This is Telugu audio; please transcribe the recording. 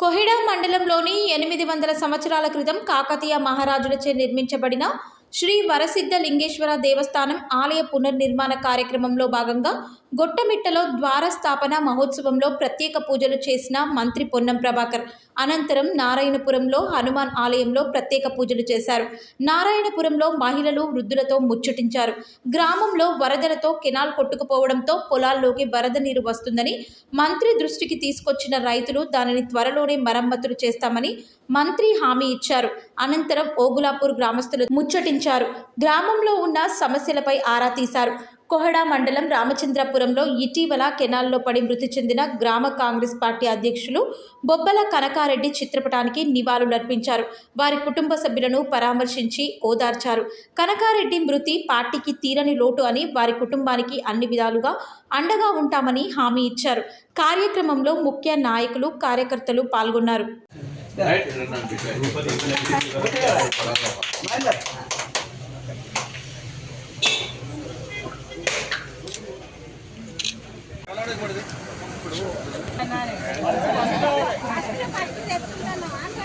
కోహిడా మండలంలోని 800 సంవత్సరాల క్రితం కాకతీయ మహారాజులచే నిర్మించబడిన శ్రీ వరసిద్ధ లింగేశ్వర దేవస్థానం ఆలయ పునర్నిర్మాణ కార్యక్రమంలో భాగంగా గొట్టమిట్టలో ద్వార స్థాపన మహోత్సవంలో ప్రత్యేక పూజలు చేసిన మంత్రి పొన్నం ప్రభాకర్. అనంతరం నారాయణపురంలో హనుమాన్ ఆలయంలో ప్రత్యేక పూజలు చేశారు. నారాయణపురంలో మహిళలు వృద్ధులతో ముచ్చటించారు. గ్రామంలో వరదలతో కెనాల్ కొట్టుకుపోవడంతో పొలాల్లోకి వరద నీరు వస్తుందని మంత్రి దృష్టికి తీసుకొచ్చిన రైతులు దానిని త్వరలోనే మరమ్మతులు చేస్తామని మంత్రి హామీ ఇచ్చారు. అనంతరం ఓగులాపూర్ గ్రామస్తులు ముచ్చటించారు. గ్రామంలో ఉన్న సమస్యలపై ఆరా తీశారు. కోహడా మండలం రామచంద్రపురంలో ఇటీవల కెనాల్లో పడి మృతి చెందిన గ్రామ కాంగ్రెస్ పార్టీ అధ్యక్షులు బొబ్బల కనకారెడ్డి చిత్రపటానికి నివాళులర్పించారు. వారి కుటుంబ సభ్యులను పరామర్శించి ఓదార్చారు. కనకారెడ్డి మృతి పార్టీకి తీరని లోటు అని, వారి కుటుంబానికి అన్ని విధాలుగా అండగా ఉంటామని హామీ ఇచ్చారు. కార్యక్రమంలో ముఖ్య నాయకులు, కార్యకర్తలు పాల్గొన్నారు.